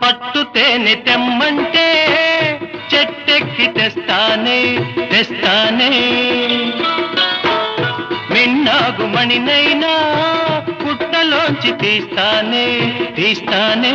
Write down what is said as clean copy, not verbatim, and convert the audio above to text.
పట్టు తేనె తెమ్మంటే చెట్టెక్కి తెస్తానే తెస్తానే, మిన్నాగు మణినైనా పుట్టలోంచి తీస్తానే తీస్తానే.